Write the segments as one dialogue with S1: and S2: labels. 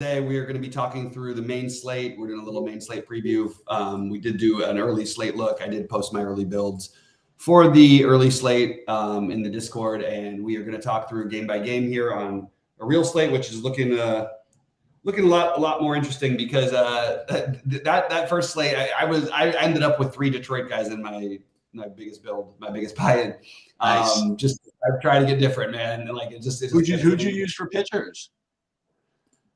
S1: Today we are going to be talking through the main slate. We're doing a little main slate preview. We did do an early slate look. I did post my early builds for the early slate in the Discord, and we are going to talk through game by game here on a real slate, which is looking a lot more interesting because that first slate I ended up with 3 Detroit guys in my biggest build, my biggest buy-in.
S2: Nice.
S1: Just I try to get different, man. And like
S2: who'd you use for pitchers?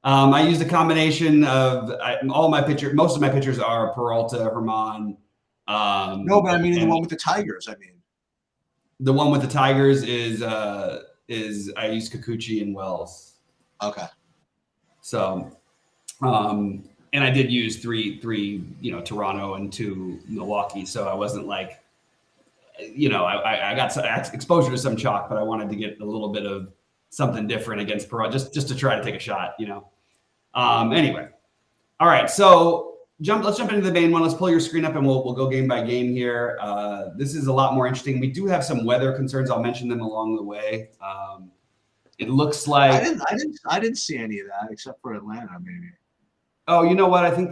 S1: I used a combination of most of my pitchers are Peralta, Herman.
S2: No, but I mean the one with the Tigers. I mean,
S1: the one with the Tigers is I use Kikuchi and Wells.
S2: Okay.
S1: So, and I did use three, Toronto and 2 Milwaukee. So I wasn't like, I got some exposure to some chalk, but I wanted to get a little bit of something different against Peralta, just to try to take a shot, Anyway, all right. So let's jump into the main one. Let's pull your screen up and we'll go game by game here. This is a lot more interesting. We do have some weather concerns. I'll mention them along the way. It looks like
S2: I didn't see any of that except for Atlanta, maybe.
S1: Oh, you know what? I think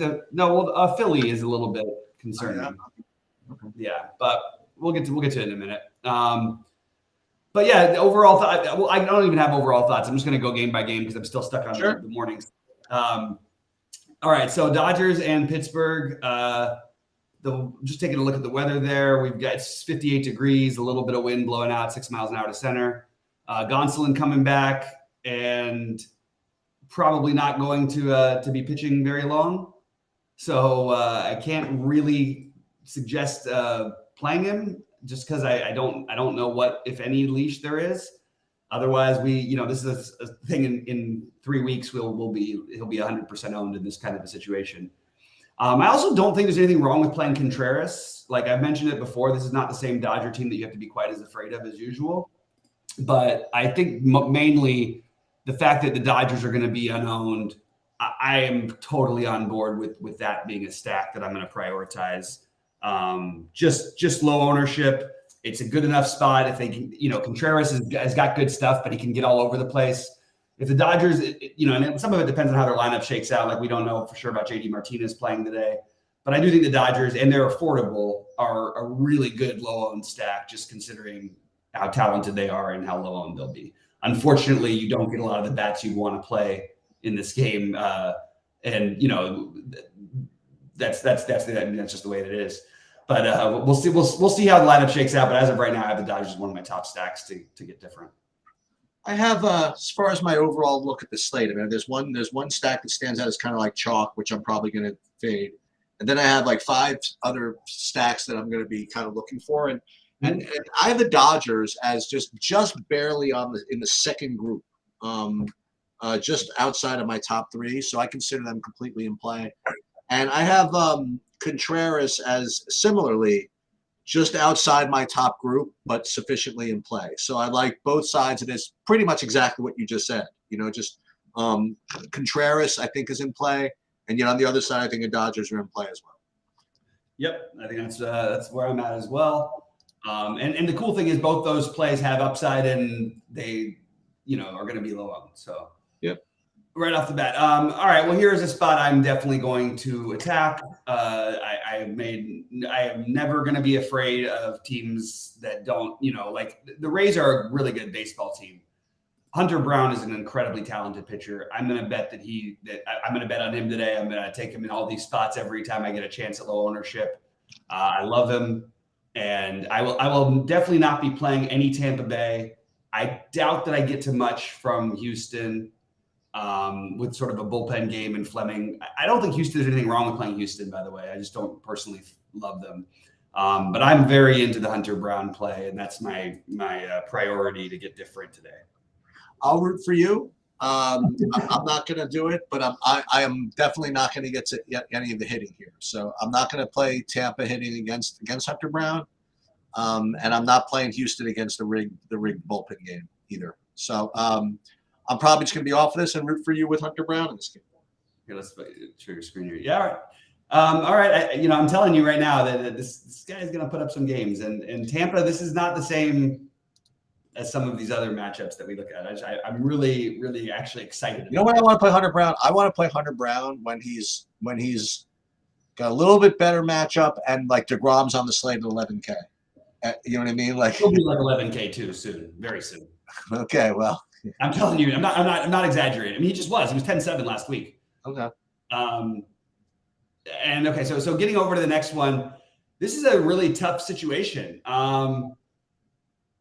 S1: Philly is a little bit concerning.
S2: Oh, yeah. Okay.
S1: Yeah, but we'll get to it in a minute. But yeah, the overall thought. Well, I don't even have overall thoughts. I'm just going to go game by game because I'm still stuck on the mornings. All right, so Dodgers and Pittsburgh. Just taking a look at the weather there. We've got 58 degrees, a little bit of wind blowing out 6 miles an hour to center. Gonsolin coming back and probably not going to be pitching very long. So I can't really suggest playing him just because I don't know what, if any, leash there is. Otherwise, this is a thing in 3 weeks. He'll be 100% owned in this kind of a situation. I also don't think there's anything wrong with playing Contreras. Like I've mentioned it before, this is not the same Dodger team that you have to be quite as afraid of as usual. But I think mainly the fact that the Dodgers are going to be unowned, I am totally on board with that being a stack that I'm going to prioritize. Just low ownership. It's a good enough spot if they can. Contreras has got good stuff, but he can get all over the place. If the Dodgers, and some of it depends on how their lineup shakes out. Like we don't know for sure about JD Martinez playing today, but I do think the Dodgers, and they're affordable, are a really good low-owned stack, just considering how talented they are and how low-owned they'll be. Unfortunately, you don't get a lot of the bats you want to play in this game, and that's just the way it is. But we'll see how the lineup shakes out. But as of right now, I have the Dodgers as one of my top stacks to get different.
S2: I have, as far as my overall look at the slate, I mean, there's one stack that stands out as kind of like chalk, which I'm probably going to fade, and then I have like 5 other stacks that I'm going to be kind of looking for, and I have the Dodgers as just barely in the second group, just outside of my top 3, so I consider them completely in play, and I have Contreras as similarly just outside my top group, but sufficiently in play. So I like both sides of this, pretty much exactly what you just said. Contreras I think is in play, and on the other side I think the Dodgers are in play as well.
S1: Yep, I think that's where I'm at as well. And the cool thing is both those plays have upside, and they are going to be low owned. So
S2: yep.
S1: Right off the bat. All right. Well, here's a spot I'm definitely going to attack. I am never going to be afraid of teams that don't, like the Rays are a really good baseball team. Hunter Brown is an incredibly talented pitcher. I'm going to bet I'm going to bet on him today. I'm going to take him in all these spots every time I get a chance at low ownership. I love him, and I will definitely not be playing any Tampa Bay. I doubt that I get to much from Houston. With sort of a bullpen game and Fleming. I don't think Houston, there's anything wrong with playing Houston, by the way. I just don't personally love them. But I'm very into the Hunter Brown play, and that's my priority to get different today.
S2: I'll root for you. I'm not going to do it, but I am definitely not going to get to any of the hitting here. So I'm not going to play Tampa hitting against Hunter Brown, and I'm not playing Houston against the rigged bullpen game either. So I'm probably just going to be off of this and root for you with Hunter Brown in this game.
S1: Here, let's share your screen here. Yeah, all right. All right. I'm telling you right now that this guy is going to put up some games. And Tampa, this is not the same as some of these other matchups that we look at. I'm really, really actually excited.
S2: You know when I want to play Hunter Brown? I want to play Hunter Brown when he's got a little bit better matchup and like DeGrom's on the slate at 11K. You know what I mean? Like
S1: he'll be like 11K too soon, very soon.
S2: Okay, well,
S1: I'm telling you, I'm not exaggerating. I mean, he just was. He was 10-7 last week.
S2: Okay.
S1: And okay, so getting over to the next one, this is a really tough situation.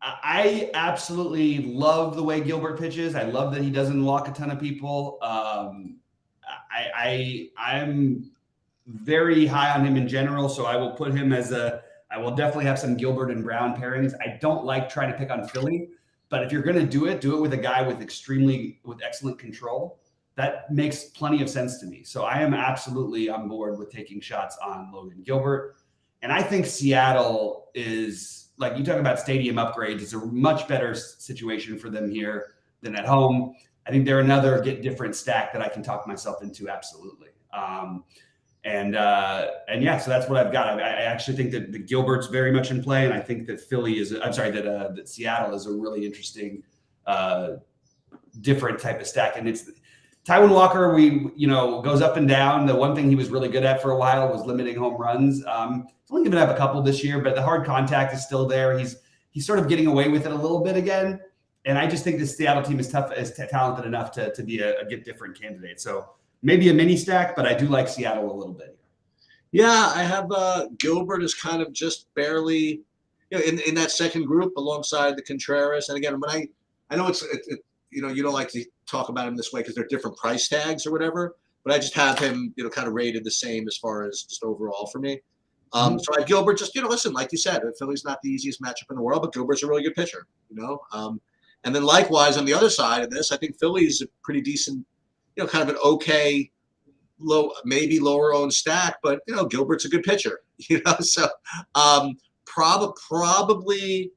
S1: I absolutely love the way Gilbert pitches. I love that he doesn't walk a ton of people. I'm very high on him in general, so I will put him as I will definitely have some Gilbert and Brown pairings. I don't like trying to pick on Philly, but if you're going to do it with a guy with excellent control. That makes plenty of sense to me. So I am absolutely on board with taking shots on Logan Gilbert. And I think Seattle is, like you talk about stadium upgrades, it's a much better situation for them here than at home. I think they're another get different stack that I can talk myself into. Absolutely. And yeah, so that's what I've got. I actually think that the Gilbert's very much in play. And I think that that Seattle is a really interesting, different type of stack. And it's Taijuan Walker, goes up and down. The one thing he was really good at for a while was limiting home runs. He's only given up a couple this year, but the hard contact is still there. He's sort of getting away with it a little bit again. And I just think the Seattle team is talented enough to be a get different candidate. So maybe a mini stack, but I do like Seattle a little bit.
S2: Yeah, I have Gilbert is kind of just barely, in that second group alongside the Contreras. And again, when I know it's you don't like to talk about him this way because they're different price tags or whatever, but I just have him, kind of rated the same as far as just overall for me. So I have Gilbert just, listen, like you said, Philly's not the easiest matchup in the world, but Gilbert's a really good pitcher, and then likewise on the other side of this, I think Philly's a pretty decent, kind of an okay, maybe lower owned stack, but Gilbert's a good pitcher, so probably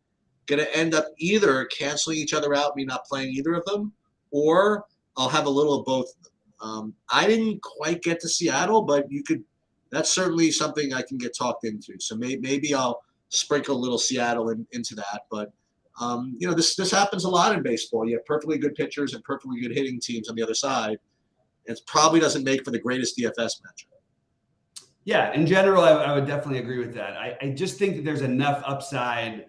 S2: going to end up either canceling each other out, me not playing either of them, or I'll have a little of both of them. I didn't quite get to Seattle, but that's certainly something I can get talked into. So maybe I'll sprinkle a little Seattle into that. But, this happens a lot in baseball. You have perfectly good pitchers and perfectly good hitting teams on the other side. It probably doesn't make for the greatest DFS matchup.
S1: Yeah, in general, I would definitely agree with that. I just think that there's enough upside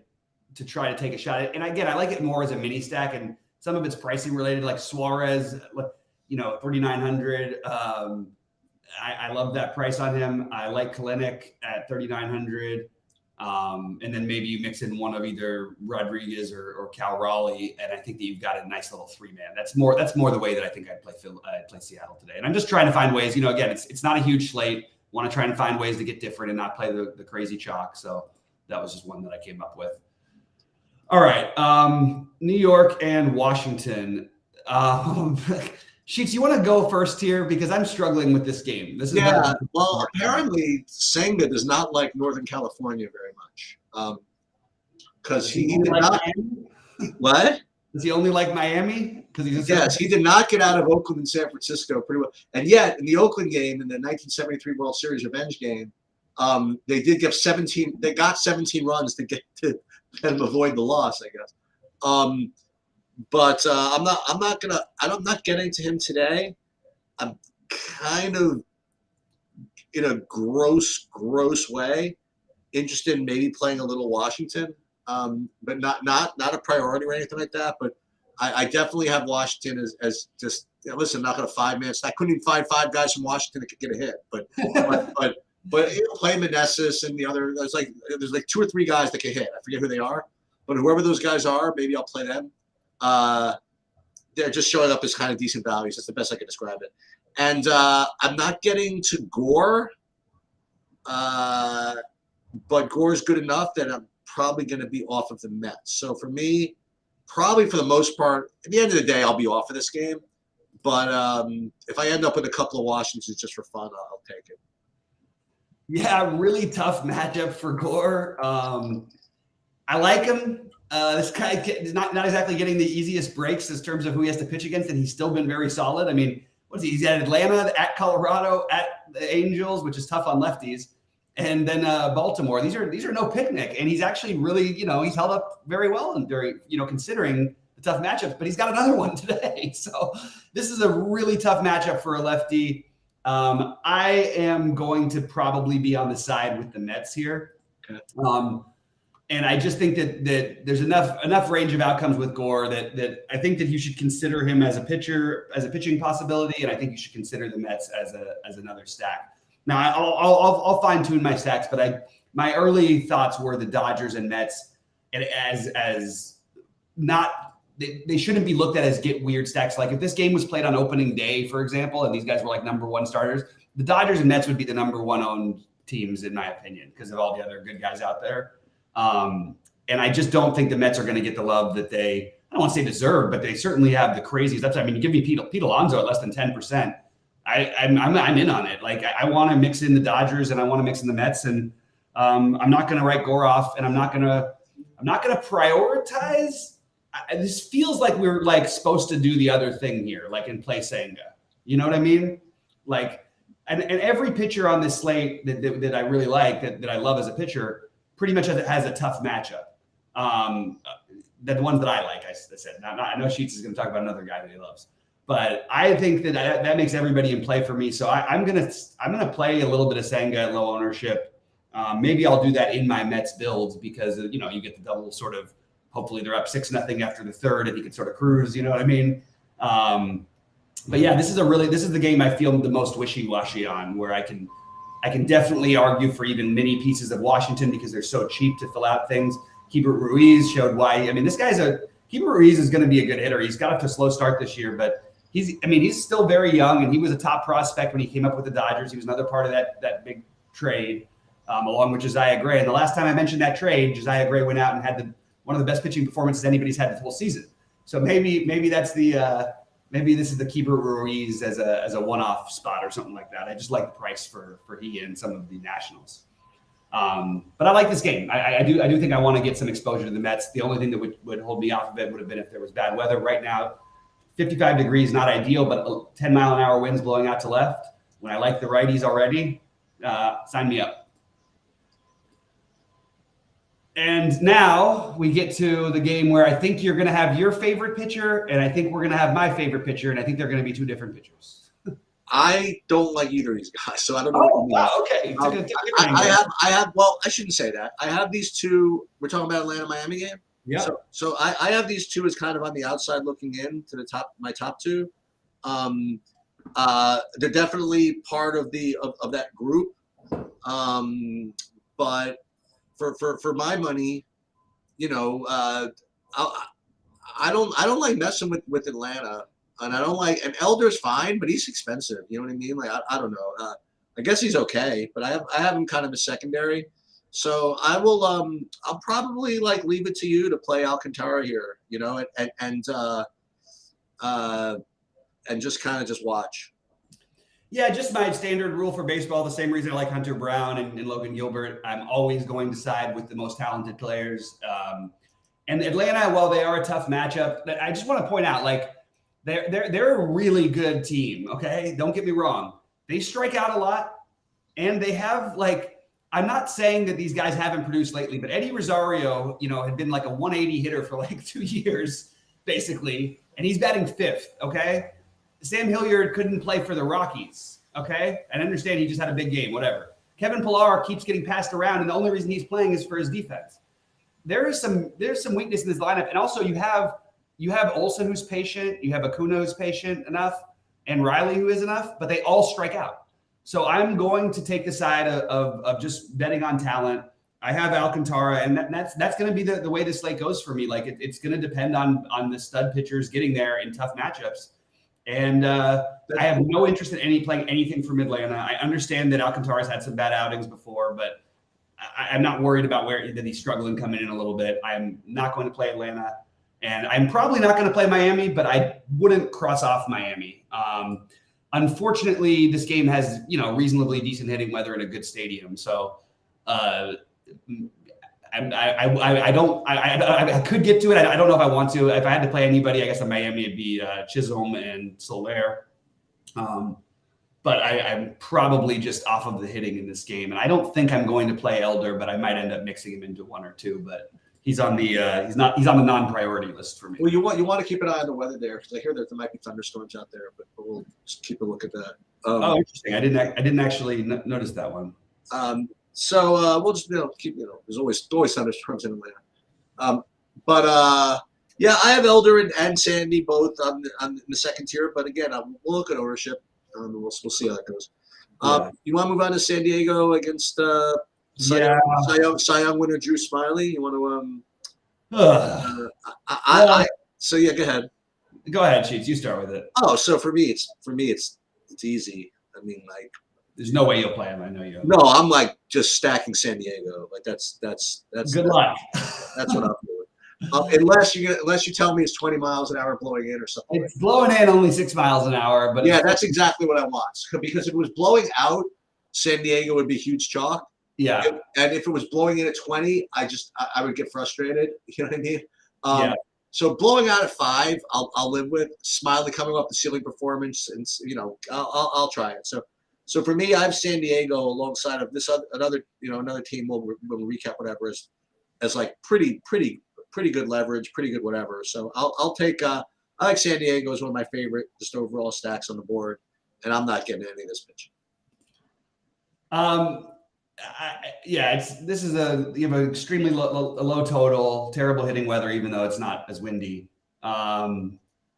S1: to try to take a shot at. And again, I like it more as a mini stack, and some of it's pricing related, like Suarez, 3,900. I love that price on him. I like Kalenic at 3,900. And then maybe you mix in one of either Rodriguez or Cal Raleigh, and I think that you've got a nice little 3-man. That's more the way that I think I'd play Seattle today. And I'm just trying to find ways. Again, it's not a huge slate. Want to try and find ways to get different and not play the crazy chalk. So that was just one that I came up with. All right, New York and Washington. Sheets, you want to go first here because I'm struggling with this game.
S2: Well, apparently Senga does not like Northern California very much because he did not. What?
S1: Does he only like Miami?
S2: Yes, he did not get out of Oakland and San Francisco pretty well. And yet, in the Oakland game, in the 1973 World Series revenge game, they did give 17. They got 17 runs to get to kind of avoid the loss, I guess. But I'm not getting to him today. I'm kind of in a gross way interested in maybe playing a little Washington, but not a priority or anything like that. But I definitely have Washington as just listen. I'm not going to 5-man. I couldn't even find 5 guys from Washington that could get a hit, but play Meneses and the other. There's like 2 or 3 guys that can hit. I forget who they are, but whoever those guys are, maybe I'll play them. They're just showing up as kind of decent values. That's the best I can describe it. And I'm not getting to Gore, but Gore's good enough that I'm probably going to be off of the Mets. So for me, probably for the most part, at the end of the day, I'll be off of this game. But if I end up with a couple of Washingtons just for fun, I'll take it.
S1: Yeah, really tough matchup for Gore. I like him. This guy is not exactly getting the easiest breaks in terms of who he has to pitch against, and he's still been very solid. I mean, what is he? He's at Atlanta, at Colorado, at the Angels, which is tough on lefties. and then Baltimore. These are no picnic, and he's actually really, he's held up very well and very, considering the tough matchups. But he's got another one today, so this is a really tough matchup for a lefty. I am going to probably be on the side with the Mets here.
S2: Okay.
S1: And I just think that there's enough range of outcomes with Gore that I think that you should consider him as a pitching possibility, and I think you should consider the Mets as another stack. Now I'll fine tune my stacks, but my early thoughts were the Dodgers and Mets, and as not they shouldn't be looked at as get weird stacks. Like if this game was played on opening day, for example, and these guys were like number one starters, the Dodgers and Mets would be the number one owned teams in my opinion because of all the other good guys out there. And I just don't think the Mets are going to get the love that I don't want to say deserve, but they certainly have the crazies. I mean, you give me Pete Alonso at less than 10%. I'm in on it. Like I want to mix in the Dodgers and I want to mix in the Mets, and I'm not going to write Gore off, and I'm not going to prioritize. This feels like we're like supposed to do the other thing here, like in play Senga. You know what I mean? Like, and every pitcher on this slate that I really like, that I love as a pitcher, pretty much has a tough matchup. The ones that I like, I said. Now, I know Sheets is going to talk about another guy that he loves, but I think that makes everybody in play for me. So I'm gonna play a little bit of Senga at low ownership. Maybe I'll do that in my Mets builds because you get the double sort of. Hopefully they're up 6-0 after the third, and he can sort of cruise. You know what I mean? But yeah, this is the game I feel the most wishy-washy on, where I can definitely argue for even mini pieces of Washington because they're so cheap to fill out things. Keibert Ruiz showed why. I mean, Keibert Ruiz is going to be a good hitter. He's got off to a slow start this year, but he's still very young, and he was a top prospect when he came up with the Dodgers. He was another part of that big trade, along with Josiah Gray. And the last time I mentioned that trade, Josiah Gray went out and had one of the best pitching performances anybody's had this whole season. So maybe that's maybe this is the Keibert Ruiz as a one-off spot or something like that. I just like the price for he and some of the Nationals. But I like this game. I do think I want to get some exposure to the Mets. The only thing that would hold me off of it would have been if there was bad weather. Right now, 55 degrees, not ideal, but 10-mile-an-hour winds blowing out to left. When I like the righties already, sign me up. And now we get to the game where I think you're going to have your favorite pitcher, and I think we're going to have my favorite pitcher, and I think they're going to be two different pitchers.
S2: I don't like either of these guys, so I don't know.
S1: Oh, wow, okay.
S2: I have. Well, I shouldn't say that. I have these two. We're talking about Atlanta Miami game.
S1: Yeah.
S2: So I have these two as kind of on the outside looking in to the top. My top two. They're definitely part of that group. But for my money, I don't like messing with Atlanta. And I don't like, and Elder's fine, but he's expensive. You know what I mean? Like, I don't know. I guess he's okay, but I have him kind of a secondary. So I will, I'll probably like leave it to you to play Alcantara here, and just kind of just watch.
S1: Yeah, just my standard rule for baseball. The same reason I like Hunter Brown and Logan Gilbert. I'm always going to side with the most talented players. And Atlanta, while they are a tough matchup, I just want to point out, like, they're a really good team, okay? Don't get me wrong. They strike out a lot, and they have, like, I'm not saying that these guys haven't produced lately, but Eddie Rosario, had been like a 180 hitter for like 2 years, basically, and he's batting fifth, okay? Sam Hilliard couldn't play for the Rockies, okay? And I understand he just had a big game, whatever. Kevin Pillar keeps getting passed around, and the only reason he's playing is for his defense. There's some weakness in this lineup, and also you have Olsen who's patient, you have Acuna who's patient enough, and Riley who is enough, but they all strike out. So I'm going to take the side of just betting on talent. I have Alcantara, and that's going to be the way this slate goes for me. Like it's going to depend on the stud pitchers getting there in tough matchups. And I have no interest in playing anything from Atlanta. I understand that Alcantara's had some bad outings before, but I'm not worried about that he's struggling coming in a little bit. I'm not going to play Atlanta, and I'm probably not going to play Miami, but I wouldn't cross off Miami. Unfortunately, this game has reasonably decent hitting weather in a good stadium, so I could get to it. I don't know if I want to. If I had to play anybody, I guess in Miami it'd be Chisholm and Soler. but I'm probably just off of the hitting in this game, and I don't think I'm going to play Elder, but I might end up mixing him into one or two. But he's on the he's on the non-priority list for me.
S2: Well, you want to keep an eye on the weather there because I hear that there might be thunderstorms out there, but we'll just keep a look at that.
S1: Oh, interesting. I didn't actually notice that one.
S2: So we'll just keep there's always thunderstorms in Atlanta. Yeah, I have Elder and Sandy both on the second tier, but again, we'll look at ownership. We'll see how that goes. You want to move on to San Diego against Cy Young winner Drew Smiley? You want to? So yeah, go ahead.
S1: Go ahead, Cheats. You start with it.
S2: Oh, so for me, it's easy. I mean, like,
S1: there's no way you'll play him. I know you.
S2: No, I'm like just stacking San Diego. Like that's
S1: good luck.
S2: That's what I'm doing. Unless you tell me it's 20 miles an hour blowing in or something.
S1: It's blowing in only 6 miles an hour, but
S2: yeah, that's exactly what I want. Because if it was blowing out, San Diego would be huge chalk.
S1: Yeah.
S2: And if it was blowing in at 20, I would get frustrated. You know what I mean? So blowing out at 5, I'll live with. Smiley coming off the ceiling performance, and I'll try it. So for me, I have San Diego alongside of this another team. We'll recap whatever as like pretty good leverage, pretty good whatever. So I'll take I like San Diego as one of my favorite just overall stacks on the board, and I'm not getting any of this pitch.
S1: You have an extremely low total, terrible hitting weather, even though it's not as windy.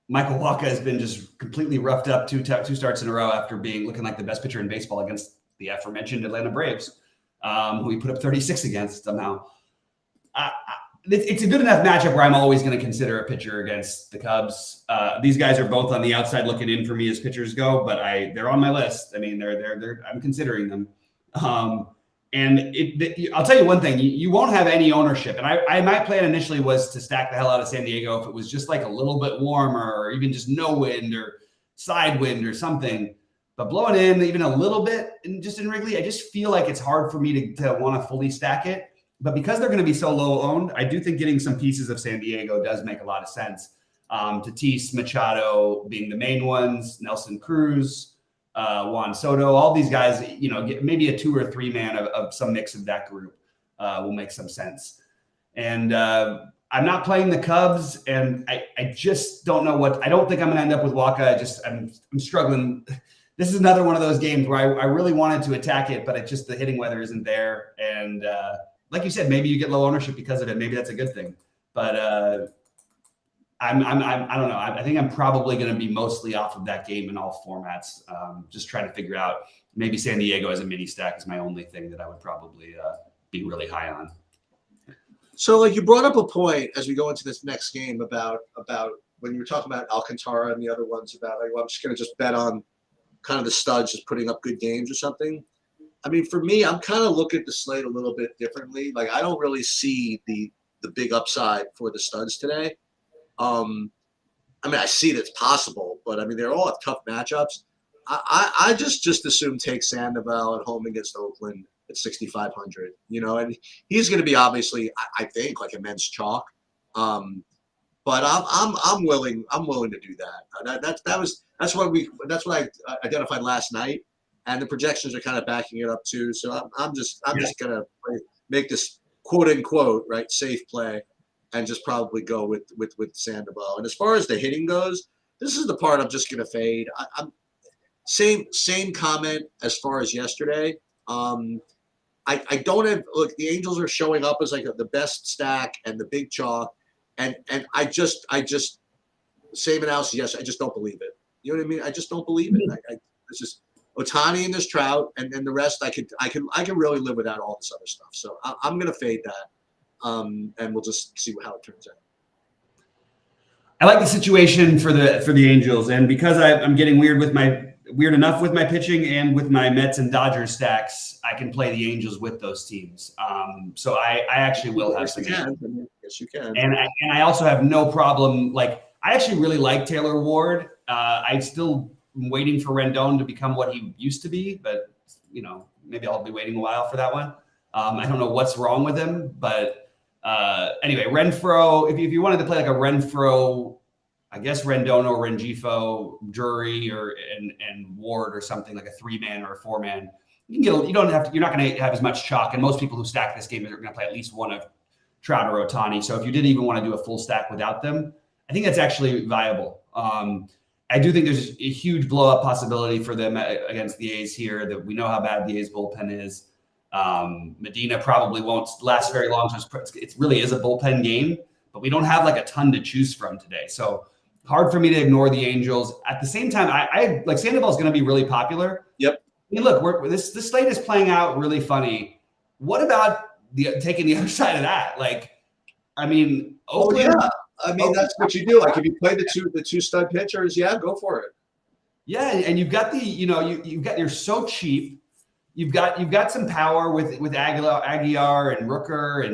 S1: Michael Wacha has been just completely roughed up two starts in a row after looking like the best pitcher in baseball against the aforementioned Atlanta Braves, who he put up 36 against somehow. It's a good enough matchup where I'm always going to consider a pitcher against the Cubs. These guys are both on the outside looking in for me as pitchers go, but they're on my list. I mean, I'm considering them. And I'll tell you one thing, you won't have any ownership. And my plan initially was to stack the hell out of San Diego if it was just like a little bit warmer or even just no wind or side wind or something. But blowing in even a little bit in Wrigley, I just feel like it's hard for me to want to fully stack it. But because they're going to be so low owned, I do think getting some pieces of San Diego does make a lot of sense. Tatis, Machado being the main ones, Nelson Cruz, Juan Soto, all these guys, get maybe a 2 or 3 man of some mix of that group will make some sense. And I'm not playing the Cubs, and I just don't know I don't think I'm going to end up with Wacha. I'm struggling. This is another one of those games where I really wanted to attack it, but the hitting weather isn't there. And like you said, maybe you get low ownership because of it. Maybe that's a good thing. But I don't know. I think I'm probably going to be mostly off of that game in all formats. Just trying to figure out maybe San Diego as a mini stack is my only thing that I would probably be really high on.
S2: So, like, you brought up a point as we go into this next game about when you were talking about Alcantara and the other ones about, like, well, I'm just going to just bet on kind of the studs just putting up good games or something. I mean, for me, I'm kind of looking at the slate a little bit differently. Like, I don't really see the big upside for the studs today. I mean, I see that it's possible, but I mean, they're all have tough matchups. I just assume take Sandoval at home against Oakland at 6,500, and he's going to be obviously, I think, like immense chalk. But I'm willing to do that. That's what I identified last night, and the projections are kind of backing it up too. So I'm just going to make this quote unquote right safe play. And just probably go with Sandoval. And as far as the hitting goes, this is the part I'm just going to fade. I'm same comment as far as yesterday. I don't have look. The Angels are showing up as like the best stack and the big chalk, and I just same analysis. Yes, I just don't believe it. You know what I mean? I just don't believe it. It's just Ohtani and this Trout, and the rest. I can really live without all this other stuff. So I'm going to fade that. And we'll just see how it turns out.
S1: I like the situation for the Angels, and because I'm getting weird enough with my pitching and with my Mets and Dodgers stacks, I can play the Angels with those teams. So I actually will have some.
S2: Yes, you can.
S1: And I also have no problem. Like, I actually really like Taylor Ward. I still am waiting for Rendon to become what he used to be, but maybe I'll be waiting a while for that one. I don't know what's wrong with him, but anyway, Renfroe, if you wanted to play like a Renfroe, I guess Rendon or Rengifo, Drury, and Ward or something like a 3-man or a 4-man. You're not going to have as much chalk, and most people who stack this game are going to play at least one of Trout or Ohtani. So if you didn't even want to do a full stack without them, I think that's actually viable. I do think there's a huge blow up possibility for them against the A's here. That we know how bad the A's bullpen is. Medina probably won't last very long. So it really is a bullpen game, but we don't have like a ton to choose from today. So hard for me to ignore the Angels. At the same time, I like Sandoval is going to be really popular.
S2: Yep.
S1: I mean, look, this slate is playing out really funny. What about taking the other side of that? Like, I mean, Oakland.
S2: Oh, yeah. I mean, that's what you do. Like if you play the two stud pitchers, yeah, go for it.
S1: Yeah, and you've got you're so cheap. You've got some power with Aguilar and Rooker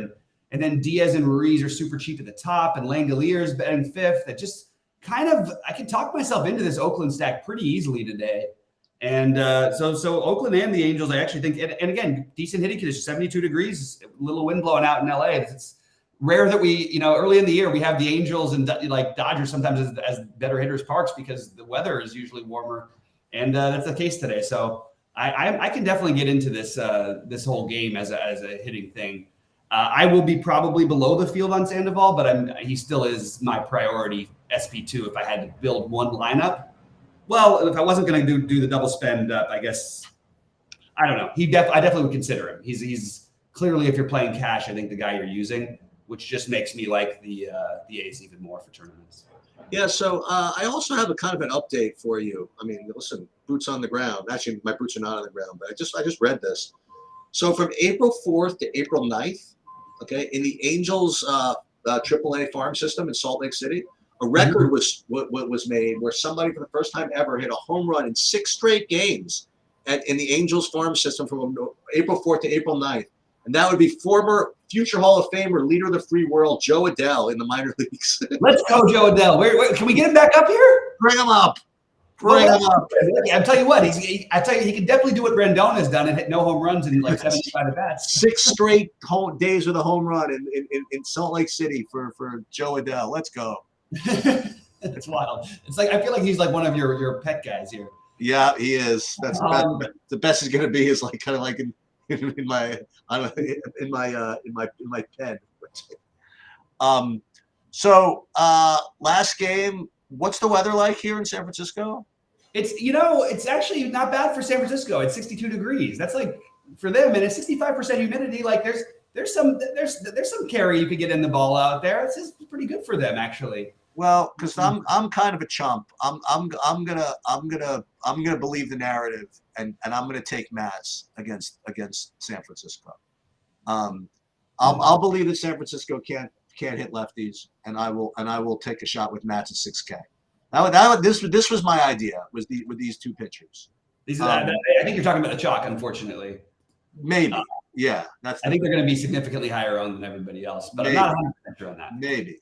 S1: and then Diaz and Ruiz are super cheap at the top, and Langoliers batting 5th. That just kind of I can talk myself into this Oakland stack pretty easily today. And so Oakland and the Angels, I actually think, and again, decent hitting conditions, 72 degrees, a little wind blowing out in LA. It's rare that we, early in the year, we have the Angels and like Dodgers sometimes as better hitters parks because the weather is usually warmer. And that's the case today. So I can definitely get into this whole game as a hitting thing. I will be probably below the field on Sandoval, but he still is my priority SP2 if I had to build one lineup. Well, if I wasn't going to do the double spend, I guess I don't know. I definitely would consider him. He's clearly, if you're playing cash, I think the guy you're using, which just makes me like the A's even more for tournaments.
S2: Yeah. So I also have a kind of an update for you. I mean, listen, boots on the ground. Actually, my boots are not on the ground, but I just read this. So from April 4th to April 9th, okay, in the Angels AAA farm system in Salt Lake City, a record was made where somebody for the first time ever hit a home run in 6 straight games in the Angels farm system from April 4th to April 9th. And that would be former future Hall of Famer, leader of the free world, Jo Adell in the minor leagues.
S1: Let's go, Jo Adell. Wait, can we get him back up here?
S2: Bring him up.
S1: I'll tell you what, he can definitely do what Rendon has done and hit no home runs in like 75 at bats.
S2: 6 straight days with a home run in Salt Lake City for Jo Adell. Let's go.
S1: It's wild. It's like I feel like he's like one of your pet guys here.
S2: Yeah, he is. That's the best he's gonna be is like kind of like in my pen. So last game, what's the weather like here in San Francisco?
S1: It's actually not bad for San Francisco. It's 62 degrees. That's like for them, and it's 65% humidity. Like there's some carry you could get in the ball out there. It's just pretty good for them actually.
S2: Well, because I'm kind of a chump. I'm gonna believe the narrative and I'm gonna take Mats against San Francisco. I'll believe that San Francisco can't hit lefties, and I will take a shot with Mats at 6K. This was my idea with these two pitchers.
S1: I think you're talking about the chalk, unfortunately.
S2: Maybe. Yeah.
S1: I think they're going to be significantly higher owned than everybody else, but maybe. I'm not 100% sure on that.
S2: Maybe.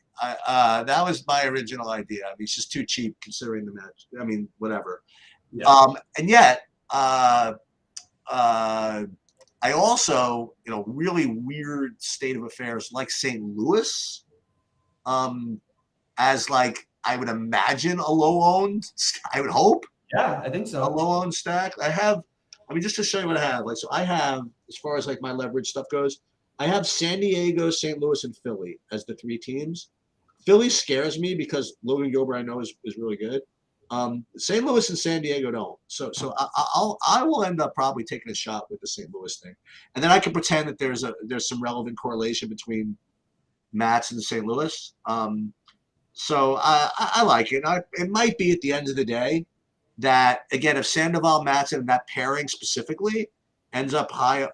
S2: That was my original idea. I mean, it's just too cheap considering the match. I mean, whatever. Yeah. And yet, I also, really weird state of affairs like St. Louis, as like I would imagine a low-owned. I would hope.
S1: Yeah, I think so.
S2: A low-owned stack. Just to show you what I have. Like, so I have, as far as like my leverage stuff goes, I have San Diego, St. Louis, and Philly as the 3 teams. Philly scares me because Logan Gilbert I know is really good. St. Louis and San Diego don't. So I will end up probably taking a shot with the St. Louis thing, and then I can pretend that there's some relevant correlation between Mats and St. Louis. So I like it. It might be at the end of the day that again, if Sandoval, Mats, and that pairing specifically ends up high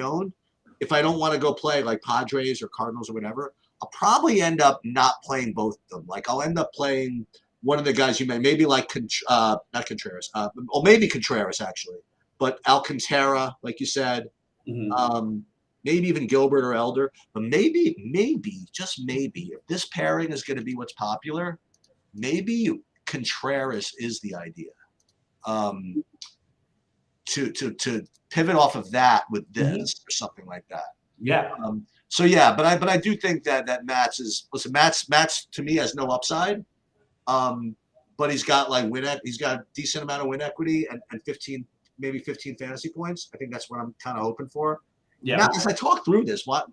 S2: owned, if I don't want to go play like Padres or Cardinals or whatever, I'll probably end up not playing both of them. Like I'll end up playing one of the guys you maybe like not Contreras, or maybe Contreras actually, but Alcantara, like you said, maybe even Gilbert or Elder, but maybe just maybe if this pairing is going to be what's popular, maybe Contreras is the idea. To pivot off of that with this or something like that.
S1: Yeah.
S2: So yeah, but I do think that Mats to me has no upside. But he's got like he's got a decent amount of win equity and 15 fantasy points. I think that's what I'm kind of hoping for.
S1: Yeah.
S2: Now, as I talk through this, like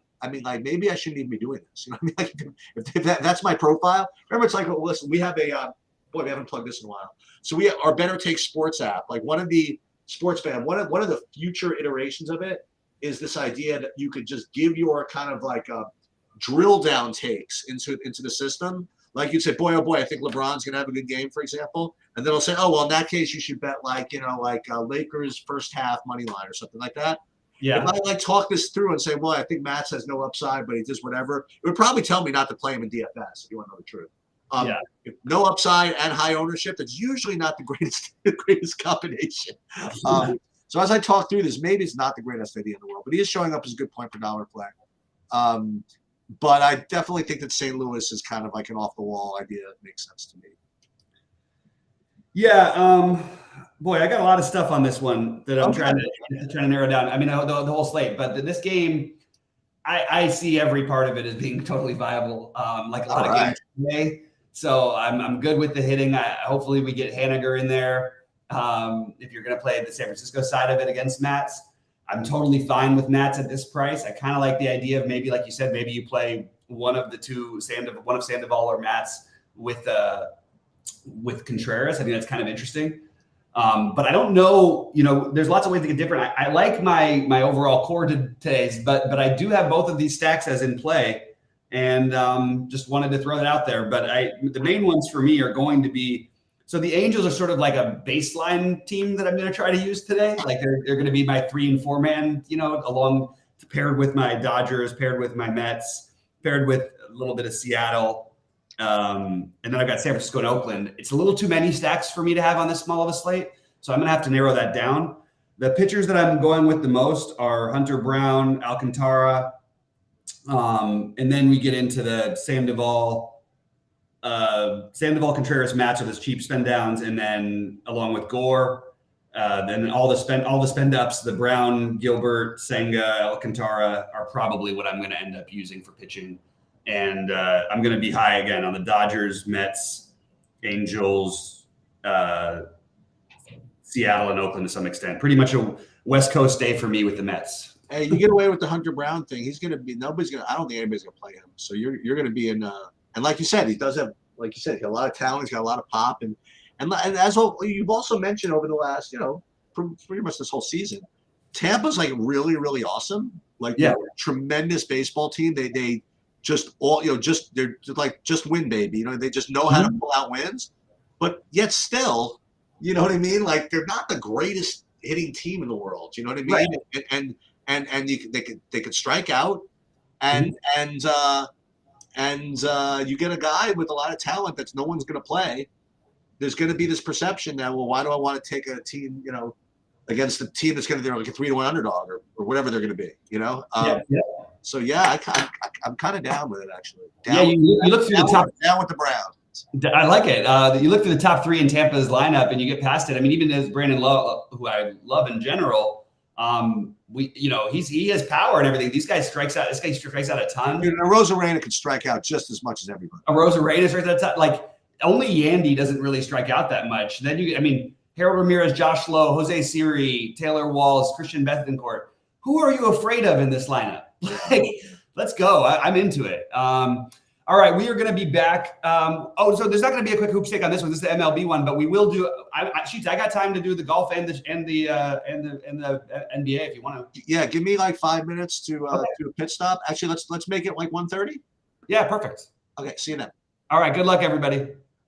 S2: maybe I shouldn't even be doing this. You know what I mean? Like if that's my profile. Remember, it's like, well, listen, we have a boy, we haven't plugged this in a while. So our Better Take Sports app, like one of the sports fan, one of the future iterations of it is this idea that you could just give your kind of like drill down takes into the system. Like you'd say, boy, oh boy, I think LeBron's gonna have a good game, for example, and then I'll say, oh well, in that case, you should bet like Lakers first half money line or something like that.
S1: Yeah.
S2: If I like talk this through and say, well, I think Matz has no upside, but he does whatever, it would probably tell me not to play him in DFS if you want to know the truth. If no upside and high ownership, that's usually not the greatest combination. So as I talk through this, maybe it's not the greatest idea in the world, but he is showing up as a good point per dollar play. But I definitely think that St. Louis is kind of like an off-the-wall idea that makes sense to me.
S1: Yeah. Boy, I got a lot of stuff on this one that I'm trying to narrow down. I mean, the whole slate, but this game, I see every part of it as being totally viable, like a lot of games today. So I'm good with the hitting. Hopefully we get Haniger in there. If you're going to play the San Francisco side of it against Mats, I'm totally fine with Mats at this price. I kind of like the idea of maybe, like you said, maybe you play one of Sandoval or Mats with Contreras. I think that's kind of interesting. But I don't know, there's lots of ways to get different. I like my overall core today's, but I do have both of these stacks as in play, and just wanted to throw that out there. But the main ones for me are going to be, so the Angels are sort of like a baseline team that I'm going to try to use today. Like they're going to be my 3 and 4 man, paired with my Dodgers, paired with my Mets, paired with a little bit of Seattle. And then I've got San Francisco and Oakland. It's a little too many stacks for me to have on this small of a slate, so I'm going to have to narrow that down. The pitchers that I'm going with the most are Hunter Brown, Alcantara, and then we get into the Sandoval Contreras match of his cheap spend downs, and then along with Gore, then all the spend ups, the Brown, Gilbert, Senga, Alcantara are probably what I'm going to end up using for pitching. And I'm going to be high again on the Dodgers, Mets, Angels, Seattle, and Oakland to some extent. Pretty much a West Coast day for me with the Mets.
S2: Hey, you get away with the Hunter Brown thing. He's going to be – I don't think anybody's going to play him. So you're going to be in and like you said, he does have – like you said, he's got a lot of talent. He's got a lot of pop. And as you've also mentioned over the last, pretty much this whole season, Tampa's like really, really awesome. Like they're a tremendous baseball team. They just they're just win, baby. They just know how to pull out wins, but yet still, you know what I mean? Like they're not the greatest hitting team in the world. You know what I mean? Right. And they could strike out, and you get a guy with a lot of talent that no one's going to play. There's going to be this perception that, well, why do I want to take a team, against a team that's going to be like a 3-1 underdog or whatever they're going to be, So I'm kind of down with it actually.
S1: You look through the top.
S2: Down with the Browns.
S1: I like it. You look through the top 3 in Tampa's lineup, and you get past it. I mean, even as Brandon Lowe, who I love in general, he has power and everything. This guy strikes out a ton.
S2: Dude, Arozarena can strike out just as much as everybody.
S1: Arozarena strikes out a ton. Like only Yandy doesn't really strike out that much. Then Harold Ramirez, Josh Lowe, Jose Siri, Taylor Walls, Christian Bethencourt. Who are you afraid of in this lineup? Like, let's go. I'm into it. All right, we are going to be back. So there's not going to be a quick hoops take on this one. This is the MLB one, but we will do. I got time to do the golf and the NBA if you want to.
S2: Yeah, give me like 5 minutes to do a pit stop. Actually, let's make it like 1:30.
S1: Yeah, perfect.
S2: Okay, see you then.
S1: All right, good luck, everybody.